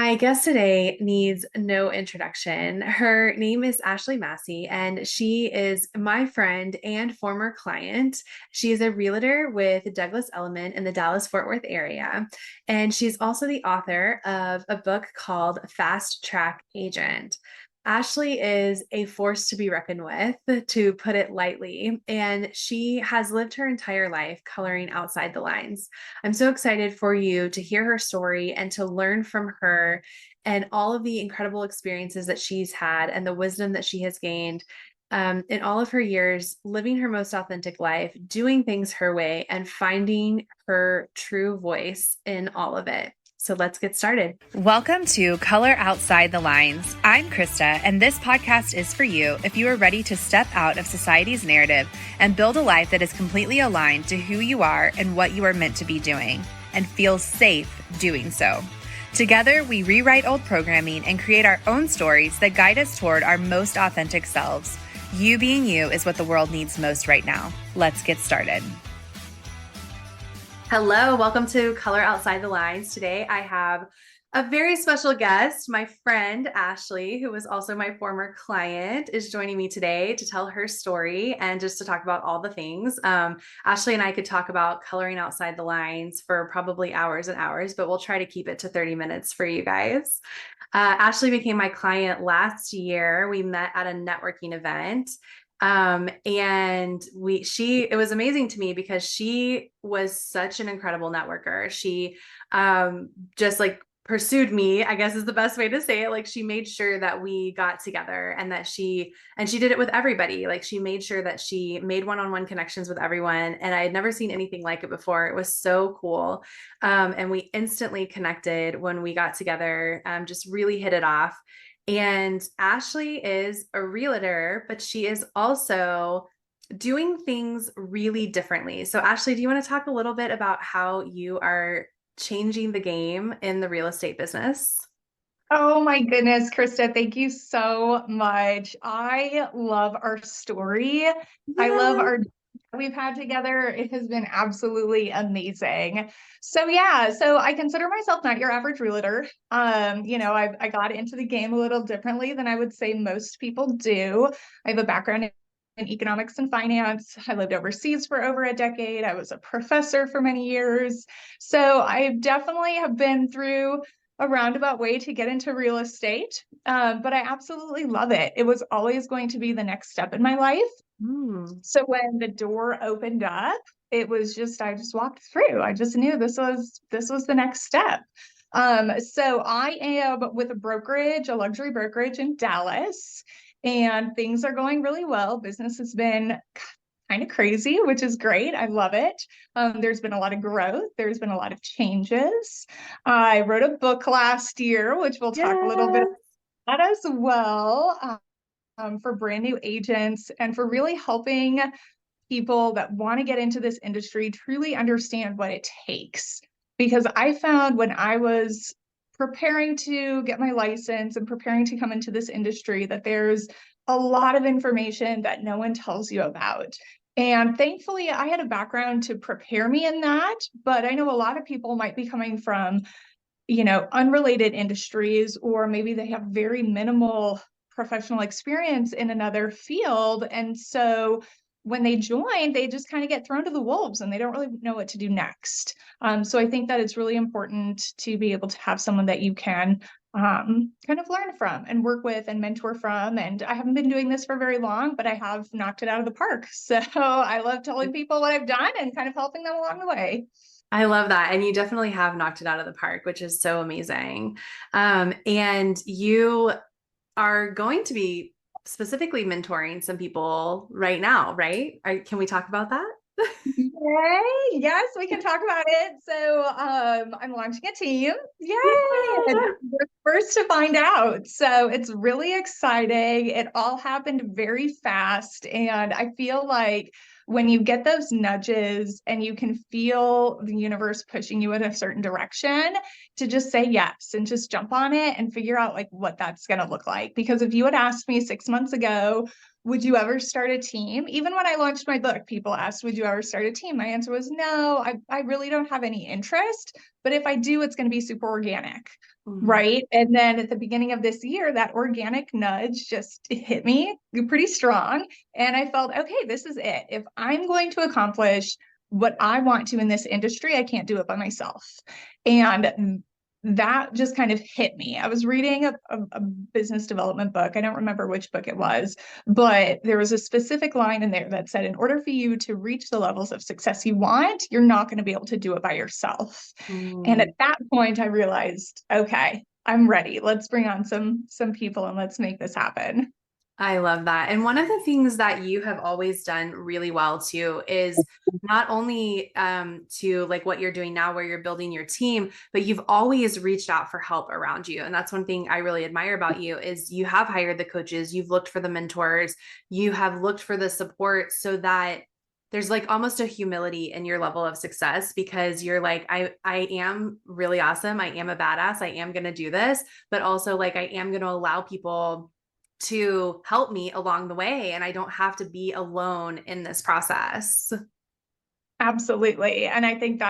My guest today needs no introduction. Her name is Ashley Massey, and she is my friend and former client. She is a realtor with Douglas Elliman in the Dallas-Fort Worth area, and she's also the author of a book called Fast Track Agent. Ashley is a force to be reckoned with, to put it lightly, and she has lived her entire life coloring outside the lines. I'm so excited for you to hear her story and to learn from her and all of the incredible experiences that she's had and the wisdom that she has gained in all of her years living her most authentic life, doing things her way, and finding her true voice in all of it. So let's get started. Welcome to Color Outside the Lines. I'm Krista, and this podcast is for you if you are ready to step out of society's narrative and build a life that is completely aligned to who you are and what you are meant to be doing, and feel safe doing so. Together, we rewrite old programming and create our own stories that guide us toward our most authentic selves. You being you is what the world needs most right now. Let's get started. Hello, welcome to Color Outside the Lines. Today I have a very special guest. My friend Ashley, who was also my former client, is joining me today to tell her story and just to talk about all the things. Ashley and I could talk about coloring outside the lines for probably hours and hours, but we'll try to keep it to 30 minutes for you guys. Ashley became my client last year. We met at a networking event. It was amazing to me because she was such an incredible networker. She, just like pursued me, I guess is the best way to say it. Like she made sure that we got together and she did it with everybody. Like she made sure that she made one-on-one connections with everyone. And I had never seen anything like it before. It was so cool. And we instantly connected when we got together, just really hit it off. And Ashley is a realtor, but she is also doing things really differently. So Ashley, do you want to talk a little bit about how you are changing the game in the real estate business? Oh my goodness, Krista, thank you so much. I love our story. I love Yeah. our we've had together. It has been absolutely amazing. So I consider myself not your average realtor. I got into the game a little differently than I would say most people do. I have a background in economics and finance. I lived overseas for over a decade. I was a professor for many years. So I definitely have been through a roundabout way to get into real estate, but I absolutely love it. It was always going to be the next step in my life. Mm. So when the door opened up, I just walked through. I just knew this was the next step. So I am with a brokerage, a luxury brokerage in Dallas, and things are going really well. Business has been kind of crazy, which is great. I love it. There's been a lot of growth. There's been a lot of changes. I wrote a book last year, which we'll talk a little bit Yes. about as well, for brand new agents and for really helping people that want to get into this industry truly understand what it takes. Because I found when I was preparing to get my license and preparing to come into this industry that there's a lot of information that no one tells you about. And thankfully, I had a background to prepare me in that, but I know a lot of people might be coming from, unrelated industries, or maybe they have very minimal professional experience in another field. And so when they join, they just kind of get thrown to the wolves and they don't really know what to do next. So I think that it's really important to be able to have someone that you can kind of learn from and work with and mentor from. And I haven't been doing this for very long, but I have knocked it out of the park. So I love telling people what I've done and kind of helping them along the way. I love that. And you definitely have knocked it out of the park, which is so amazing. And you are going to be specifically mentoring some people right now, right? Can we talk about that? Yay! Yes, we can talk about it. So I'm launching a team. Yay! And Yeah. we're first to find out. So it's really exciting. It all happened very fast. And I feel like when you get those nudges and you can feel the universe pushing you in a certain direction, to just say yes and just jump on it and figure out like what that's going to look like. Because if you had asked me 6 months ago, would you ever start a team? Even when I launched my book, people asked, would you ever start a team? My answer was no, I really don't have any interest. But if I do, it's going to be super organic. Mhm. Right. And then at the beginning of this year, that organic nudge just hit me pretty strong. And I felt, okay, this is it. If I'm going to accomplish what I want to in this industry, I can't do it by myself. And that just kind of hit me. I was reading a business development book. I don't remember which book it was, but there was a specific line in there that said, in order for you to reach the levels of success you want, you're not going to be able to do it by yourself. And at Mm. that point, I realized, okay, I'm ready. Let's bring on some people and let's make this happen. I love that. And one of the things that you have always done really well too is not only to like what you're doing now where you're building your team, but you've always reached out for help around you. And that's one thing I really admire about you is you have hired the coaches, you've looked for the mentors, you have looked for the support so that there's like almost a humility in your level of success because you're like, I am really awesome. I am a badass. I am going to do this, but also like I am going to allow people to help me along the way and I don't have to be alone in this process. Absolutely. And I think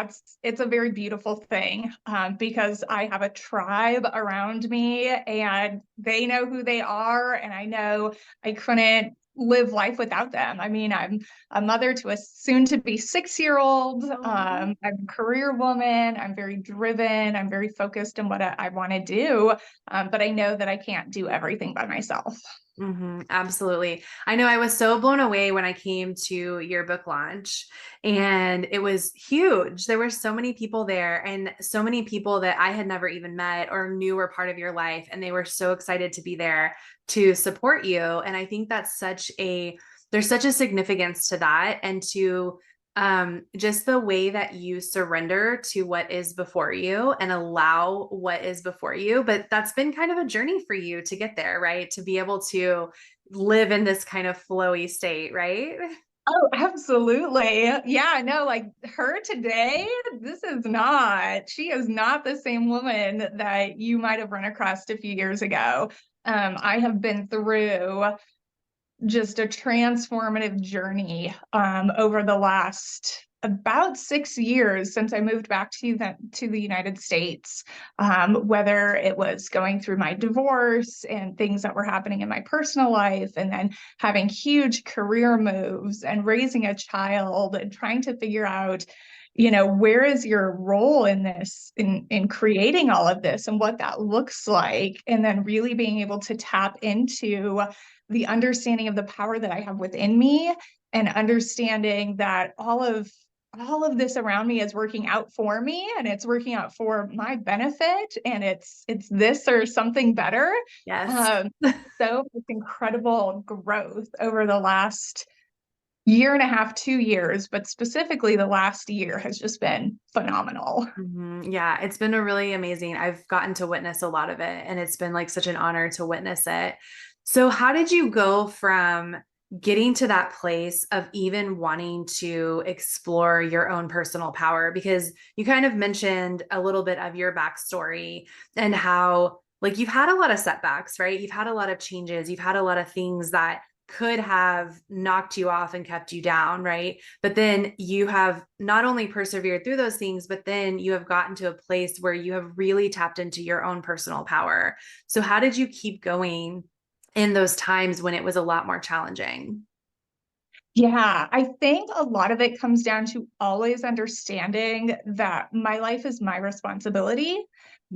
it's a very beautiful thing because I have a tribe around me and they know who they are. And I know I couldn't live life without them. I mean, I'm a mother to a soon to be 6-year-old. Oh. I'm a career woman. I'm very driven. I'm very focused on what I want to do. But I know that I can't do everything by myself. Absolutely. I know I was so blown away when I came to your book launch and it was huge. There were so many people there and so many people that I had never even met or knew were part of your life. And they were so excited to be there to support you. And I think there's such a significance to that and to just the way that you surrender to what is before you and allow what is before you. But that's been kind of a journey for you to get there, right? To be able to live in this kind of flowy state, right? Oh, absolutely. Yeah, no, like her today, she is not the same woman that you might have run across a few years ago. I have been through just a transformative journey over the last about 6 years since I moved back to the United States. Whether it was going through my divorce and things that were happening in my personal life, and then having huge career moves and raising a child and trying to figure out, where is your role in this, in creating all of this and what that looks like, and then really being able to tap into the understanding of the power that I have within me and understanding that all of this around me is working out for me and it's working out for my benefit and it's this or something better. Yes. Um, so it's incredible growth over the last year and a half, 2 years, but specifically the last year has just been phenomenal. Yeah, it's been a really amazing. I've gotten to witness a lot of it, and it's been like such an honor to witness it. So, how did you go from getting to that place of even wanting to explore your own personal power? Because you kind of mentioned a little bit of your backstory and how, like, you've had a lot of setbacks, right? You've had a lot of changes, you've had a lot of things that could have knocked you off and kept you down, right? But then you have not only persevered through those things, but then you have gotten to a place where you have really tapped into your own personal power. So, how did you keep going in those times when it was a lot more challenging? Yeah, I think a lot of it comes down to always understanding that my life is my responsibility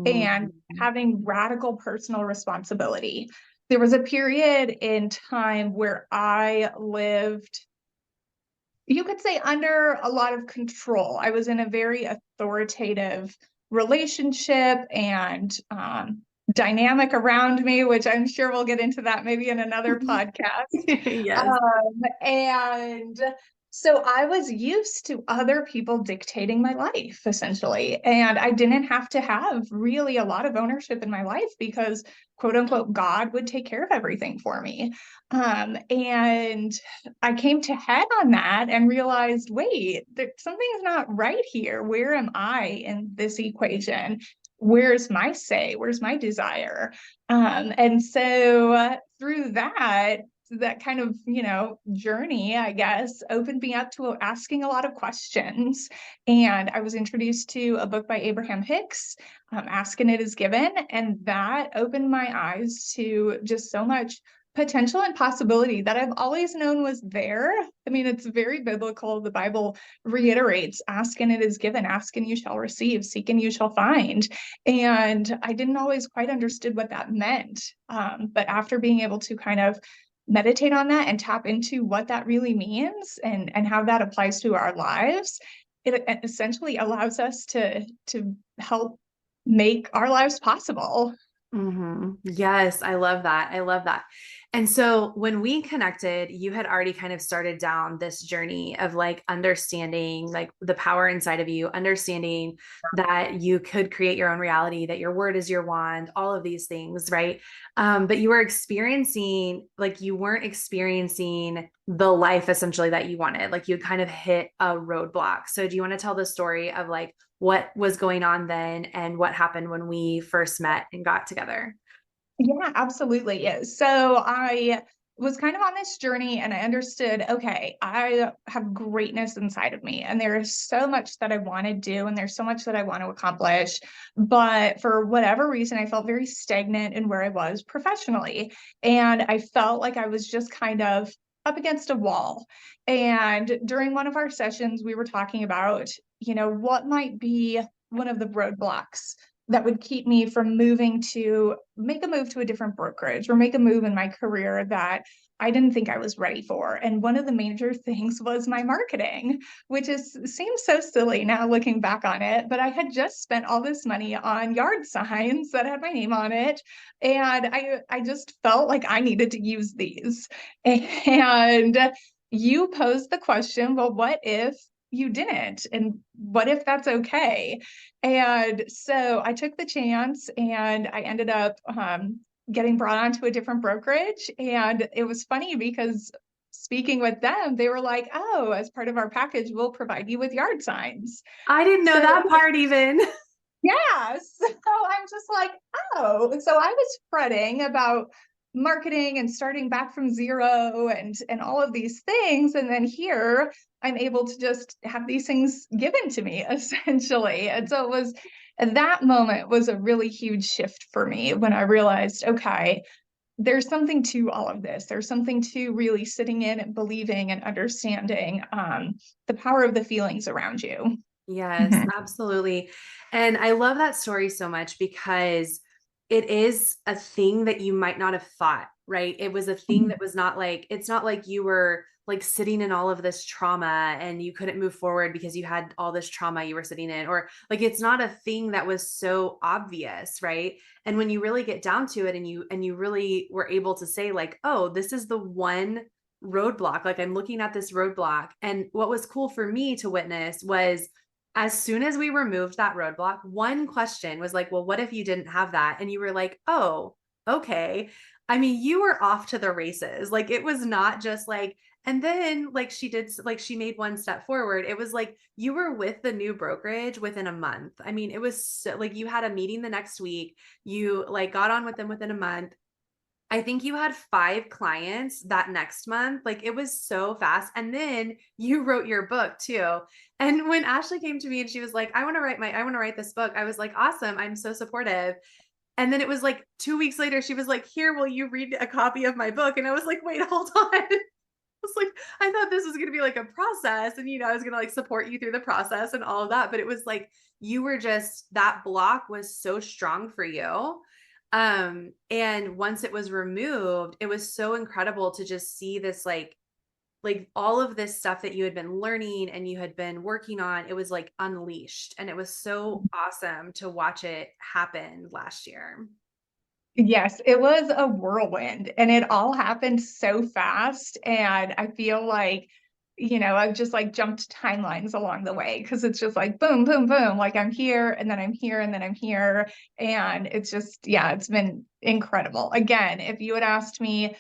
and Mhm. having radical personal responsibility. There was a period in time where I lived, you could say, under a lot of control. I was in a very authoritative relationship and dynamic around me, which I'm sure we'll get into that maybe in another podcast. Yes. And so I was used to other people dictating my life, essentially. And I didn't have to have really a lot of ownership in my life because, quote unquote, God would take care of everything for me. And I came to head on that and realized, wait, something's not right here. Where am I in this equation? Where's my say? Where's my desire? And so through that, that kind of, journey, I guess, opened me up to asking a lot of questions. And I was introduced to a book by Abraham Hicks, Ask and It Is Given. And that opened my eyes to just so much potential and possibility that I've always known was there. I mean, it's very biblical. The Bible reiterates, ask and it is given, ask and you shall receive, seek and you shall find. And I didn't always quite understood what that meant. But after being able to kind of meditate on that and tap into what that really means and how that applies to our lives, it essentially allows us to help make our lives possible. Yes, I love that. I love that. And so when we connected, you had already kind of started down this journey of like understanding like the power inside of you, understanding that you could create your own reality, that your word is your wand, all of these things, right? But you were experiencing, like you weren't experiencing the life essentially that you wanted. Like you kind of hit a roadblock. So do you want to tell the story of like what was going on then and what happened when we first met and got together? Yeah, absolutely. Yeah. So I was kind of on this journey and I understood, okay, I have greatness inside of me and there is so much that I want to do and there's so much that I want to accomplish. But for whatever reason, I felt very stagnant in where I was professionally. And I felt like I was just kind of up against a wall. And during one of our sessions, we were talking about, what might be one of the roadblocks that would keep me from moving to make a move to a different brokerage or make a move in my career that I didn't think I was ready for. And one of the major things was my marketing, which seems so silly now looking back on it, but I had just spent all this money on yard signs that had my name on it. And I just felt like I needed to use these. And you posed the question, well, what if you didn't? And what if that's okay? And so I took the chance and I ended up getting brought onto a different brokerage. And it was funny because speaking with them, they were like, oh, as part of our package, we'll provide you with yard signs. I didn't know So that part even. yeah, so I'm just like, oh, so I was fretting about marketing and starting back from zero and all of these things. And then here I'm able to just have these things given to me essentially. And so it was that moment was a really huge shift for me when I realized, okay, there's something to all of this. There's something to really sitting in and believing and understanding the power of the feelings around you. Yes, absolutely. And I love that story so much because it is a thing that you might not have thought, right? It was a thing that was not like, it's not like you were like sitting in all of this trauma and you couldn't move forward because you had all this trauma you were sitting in, or like it's not a thing that was so obvious, right? And when you really get down to it and you really were able to say like, oh, this is the one roadblock, like I'm looking at this roadblock. And what was cool for me to witness was as soon as we removed that roadblock, one question was like, well, what if you didn't have that? And you were like, oh, okay. I mean, you were off to the races. Like it was not just like, and then like she did, like she made one step forward. It was like you were with the new brokerage within a month. I mean, it was so, like you had a meeting the next week. You like got on with them within a month. I think you had 5 clients that next month. Like it was so fast. And then you wrote your book too. And when Ashley came to me and she was like, I want to write this book. I was like, awesome. I'm so supportive. And then it was like 2 weeks later, she was like, here, will you read a copy of my book? And I was like, wait, hold on. I was like, I thought this was going to be like a process and, I was going to like support you through the process and all of that. But it was like, you were just, that block was so strong for you. And once it was removed, it was so incredible to just see this like all of this stuff that you had been learning and you had been working on, it was like unleashed. And it was so awesome to watch it happen last year. Yes, it was a whirlwind and it all happened so fast. And I feel like, I've just like jumped timelines along the way because it's just like boom, boom, boom. Like I'm here and then I'm here and then I'm here. And it's just, yeah, it's been incredible. Again, if you had asked me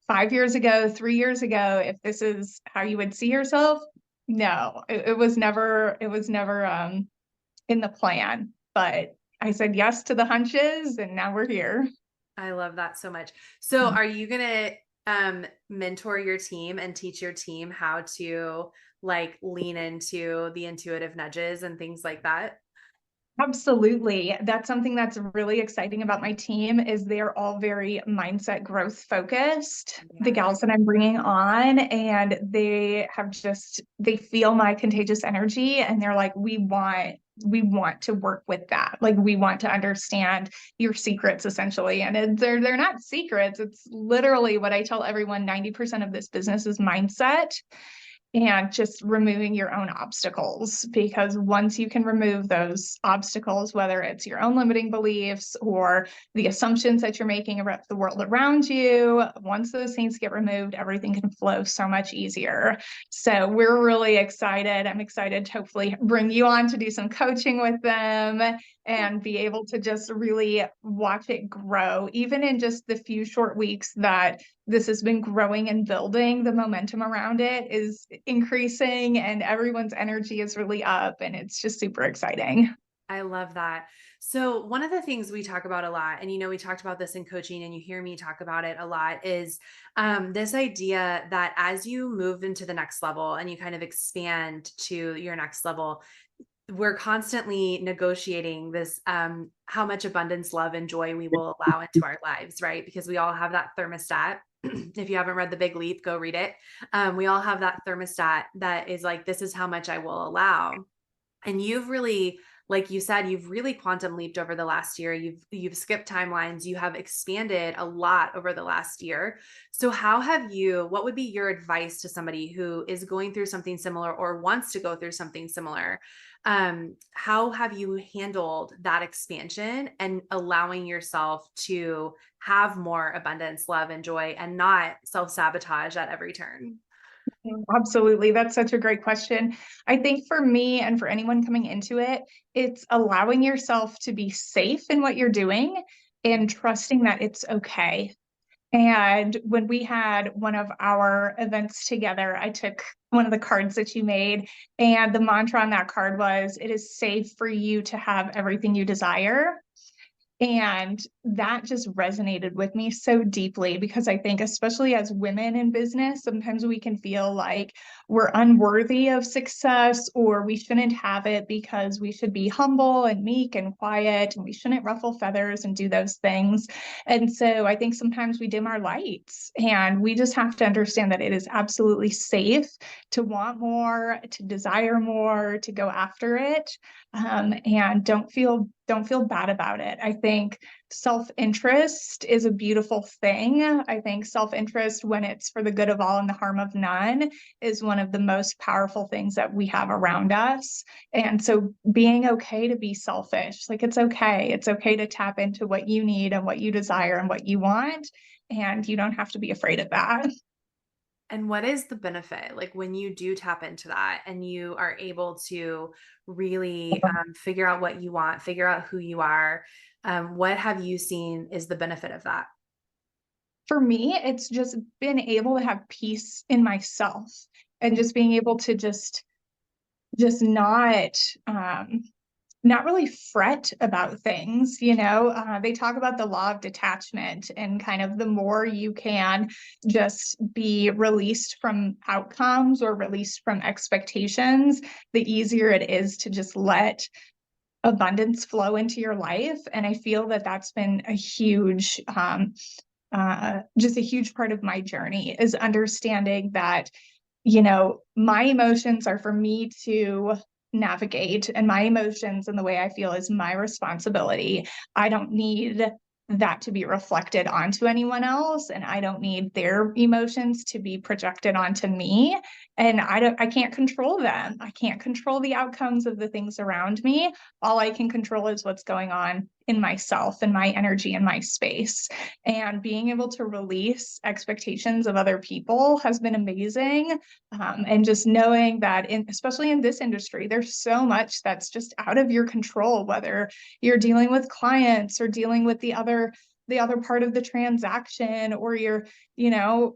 5 years ago, 3 years ago, if this is how you would see yourself, no, it was never in the plan. But I said yes to the hunches and now we're here. I love that so much. So are you going to mentor your team and teach your team how to like lean into the intuitive nudges and things like that? Absolutely. That's something that's really exciting about my team is they're all very mindset growth focused, the Yeah. gals that I'm bringing on, and they feel my contagious energy and they're like, we want to work with that. Like we want to understand your secrets essentially. And they're not secrets. It's literally what I tell everyone, 90% of this business is mindset and just removing your own obstacles. Because once you can remove those obstacles, whether it's your own limiting beliefs or the assumptions that you're making about the world around you, once those things get removed, everything can flow so much easier. So we're really excited. I'm excited to hopefully bring you on to do some coaching with them and be able to just really watch it grow, even in just the few short weeks that this has been growing and building. The momentum around it is increasing and everyone's energy is really up, and it's just super exciting. I love that. So, one of the things we talk about a lot, and we talked about this in coaching, and you hear me talk about it a lot, is this idea that as you move into the next level and you kind of expand to your next level, we're constantly negotiating this how much abundance, love, and joy we will allow into our lives, right? Because we all have that thermostat. If you haven't read The Big Leap, go read it. We all have that thermostat that is like, this is how much I will allow. And you've really, like you said, you've really quantum leaped over the last year. You've skipped timelines. You have expanded a lot over the last year. So what would be your advice to somebody who is going through something similar or wants to go through something similar? How have you handled that expansion and allowing yourself to have more abundance, love, and joy and not self-sabotage at every turn? Absolutely. That's such a great question. I think for me and for anyone coming into it, it's allowing yourself to be safe in what you're doing and trusting that it's okay. And when we had one of our events together, I took one of the cards that you made, and the mantra on that card was, "It is safe for you to have everything you desire." And that just resonated with me so deeply because I think, especially as women in business, sometimes we can feel like we're unworthy of success or we shouldn't have it because we should be humble and meek and quiet and we shouldn't ruffle feathers and do those things. And so I think sometimes we dim our lights and we just have to understand that it is absolutely safe to want more, to desire more, to go after it, and don't feel bad about it. I think self-interest is a beautiful thing. I think self-interest, when it's for the good of all and the harm of none, is one of the most powerful things that we have around us. And so being okay to be selfish, like it's okay. It's okay to tap into what you need and what you desire and what you want. And you don't have to be afraid of that. And what is the benefit? Like when you do tap into that and you are able to really figure out what you want, figure out who you are, what have you seen is the benefit of that? For me, it's just been able to have peace in myself and just being able to just um not really fret about things. They talk about the law of detachment and kind of the more you can just be released from outcomes or released from expectations, the easier it is to just let abundance flow into your life. And I feel that that's been just a huge part of my journey, is understanding that my emotions are for me to navigate, and my emotions and the way I feel is my responsibility. I don't need that to be reflected onto anyone else, and I don't need their emotions to be projected onto me. And I can't control them. I can't control the outcomes of the things around me. All I can control is what's going on in myself and my energy and my space. And being able to release expectations of other people has been amazing. And just knowing that, especially in this industry, there's so much that's just out of your control, whether you're dealing with clients or dealing with the other part of the transaction, or you're,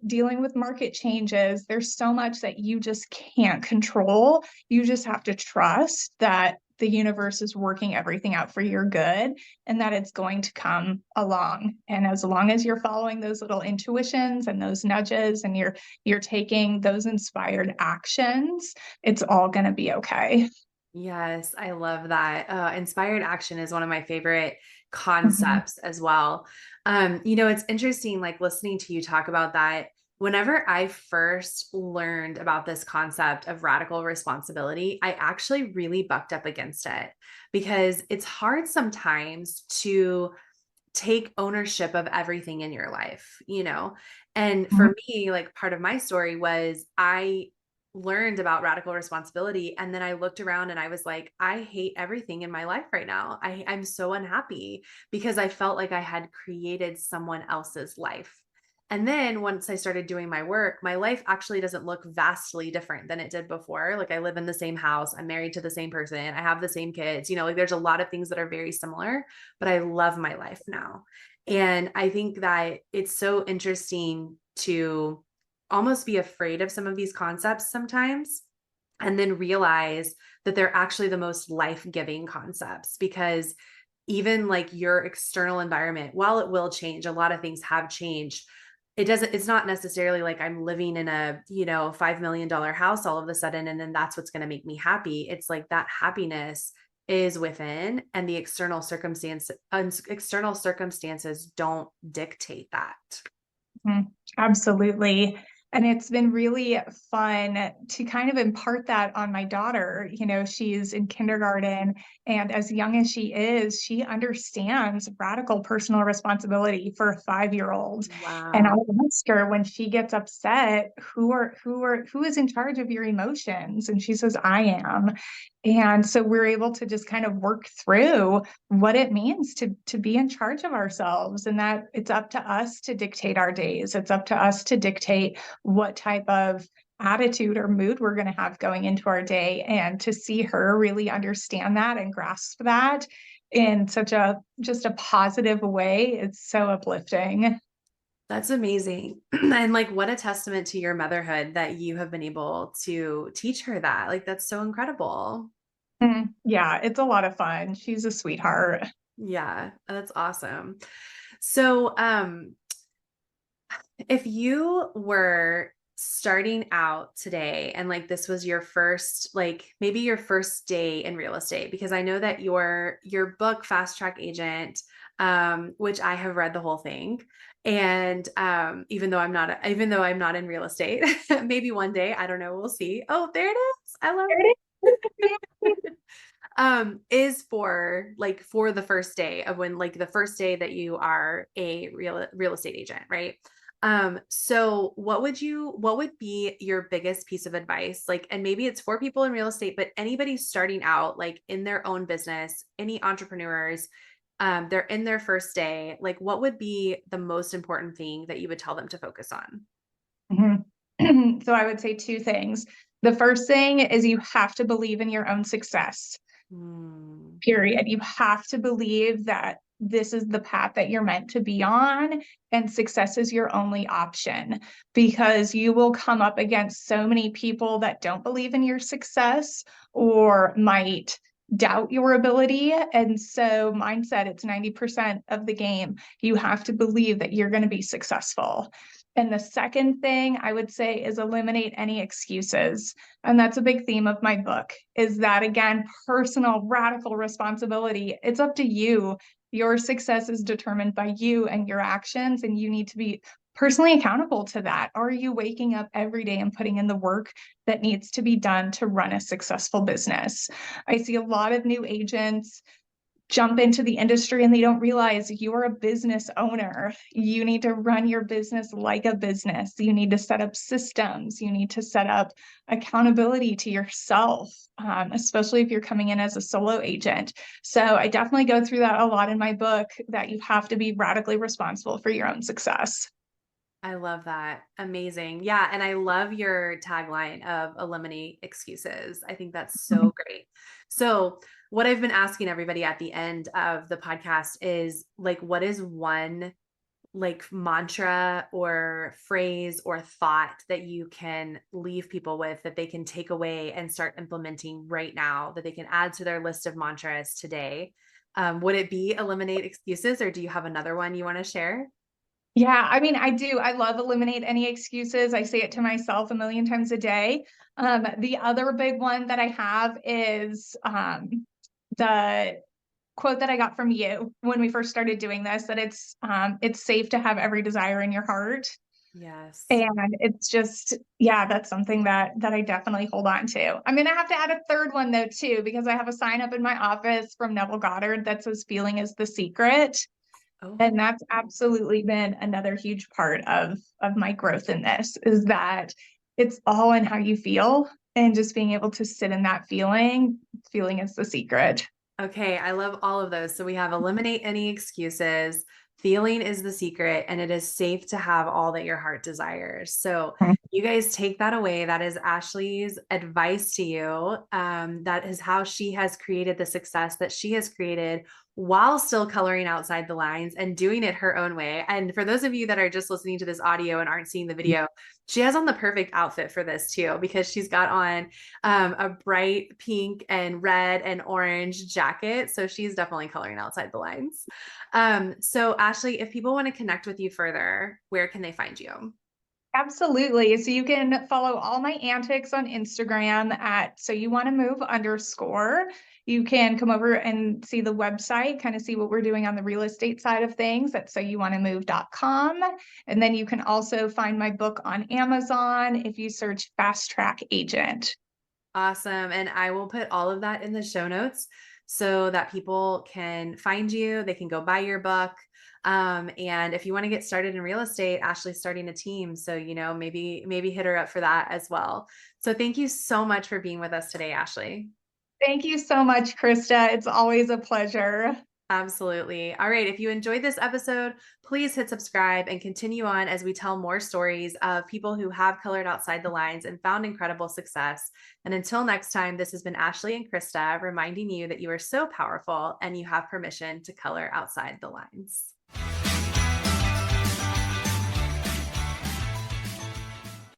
dealing with market changes. There's so much that you just can't control. You just have to trust that the universe is working everything out for your good and that it's going to come along. And as long as you're following those little intuitions and those nudges, and you're taking those inspired actions, it's all going to be okay. Yes, I love that. Inspired action is one of my favorite Mhm. concepts as well. It's interesting, like listening to you talk about that. Whenever I first learned about this concept of radical responsibility, I actually really bucked up against it because it's hard sometimes to take ownership of everything in your life, you know? And Mhm. for me, like part of my story was I learned about radical responsibility and then I looked around and I was like, I hate everything in my life right now. I'm so unhappy because I felt like I had created someone else's life. And then once I started doing my work, my life actually doesn't look vastly different than it did before. Like I live in the same house, I'm married to the same person, I have the same kids, like there's a lot of things that are very similar, but I love my life now. And I think that it's so interesting to almost be afraid of some of these concepts sometimes and then realize that they're actually the most life-giving concepts because even like your external environment, while it will change, a lot of things have changed. It's not necessarily like I'm living in a, $5 million house all of a sudden, and then that's what's going to make me happy. It's like that happiness is within, and the external circumstances don't dictate that. Mhm. Absolutely. And it's been really fun to kind of impart that on my daughter. She's in kindergarten, and as young as she is, she understands radical personal responsibility for a 5-year-old. And Wow. I'll ask her when she gets upset, who is in charge of your emotions? And she says, I am. And so we're able to just kind of work through what it means to be in charge of ourselves, and that it's up to us to dictate our days. It's up to us to dictate what type of attitude or mood we're going to have going into our day. And to see her really understand that and grasp that in such a just a positive way, it's so uplifting. That's amazing. And like, what a testament to your motherhood that you have been able to teach her that. Like, that's so incredible. Yeah, it's a lot of fun. She's a sweetheart. Yeah, that's awesome. So, if you were starting out today and like this was your first, like maybe your first day in real estate, because I know that your book Fast Track Agent, which I have read the whole thing, and even though I'm not in real estate, maybe one day, I don't know, we'll see. Oh, there it is. I love There it. it is. Is for the first day of when like the first day that you are a real estate agent, right? So what would be your biggest piece of advice? Like, and maybe it's for people in real estate, but anybody starting out like in their own business, any entrepreneurs, they're in their first day, like what would be the most important thing that you would tell them to focus on? Mhm. So I would say two things. The first thing is you have to believe in your own success, Hmm. period. You have to believe that this is the path that you're meant to be on, and success is your only option, because you will come up against so many people that don't believe in your success or might doubt your ability. And so mindset, it's 90% of the game. You have to believe that you're going to be successful. And the second thing I would say is eliminate any excuses. And that's a big theme of my book, is that, again, personal radical responsibility. It's up to you. Your success is determined by you and your actions, and you need to be personally accountable to that. Are you waking up every day and putting in the work that needs to be done to run a successful business? I see a lot of new agents jump into the industry and they don't realize you're a business owner. You need to run your business like a business. You need to set up systems. You need to set up accountability to yourself, especially if you're coming in as a solo agent. So I definitely go through that a lot in my book, that you have to be radically responsible for your own success. I love that. Amazing. Yeah. And I love your tagline of eliminate excuses. I think that's so great. So, what I've been asking everybody at the end of the podcast is like, what is one like mantra or phrase or thought that you can leave people with that they can take away and start implementing right now, that they can add to their list of mantras today? Would it be eliminate excuses, or do you have another one you want to share? Yeah, I mean, I do. I love eliminate any excuses. I say it to myself a million times a day. The other big one that I have is the quote that I got from you when we first started doing this, that it's safe to have every desire in your heart. Yes. And it's just, yeah, that's something that I definitely hold on to. I'm gonna have to add a third one though too, because I have a sign up in my office from Neville Goddard that says feeling is the secret. And Oh, that's absolutely been another huge part of my growth in this, is that it's all in how you feel, and just being able to sit in that feeling is the secret. okay. I love all of those. So we have eliminate any excuses. Feeling is the secret, and it is safe to have all that your heart desires. So you guys take that away. That is Ashley's advice to you. That is how she has created the success that she has created while still coloring outside the lines and doing it her own way. And for those of you that are just listening to this audio and aren't seeing the video, she has on the perfect outfit for this too, because she's got on a bright pink and red and orange jacket. So she's definitely coloring outside the lines. So Ashley, if people want to connect with you further, where can they find you? Absolutely. So you can follow all my antics on Instagram at so you want to move underscore. You can come over and see the website, kind of see what we're doing on the real estate side of things at soyouwantamove.com. And then you can also find my book on Amazon if you search Fast Track Agent. Awesome. And I will put all of that in the show notes so that people can find you. They can go buy your book. And if you want to get started in real estate, Ashley's starting a team. So, maybe hit her up for that as well. So thank you so much for being with us today, Ashley. Thank you so much, Krista. It's always a pleasure. Absolutely. All right. If you enjoyed this episode, please hit subscribe and continue on as we tell more stories of people who have colored outside the lines and found incredible success. And until next time, this has been Ashley and Krista reminding you that you are so powerful and you have permission to color outside the lines.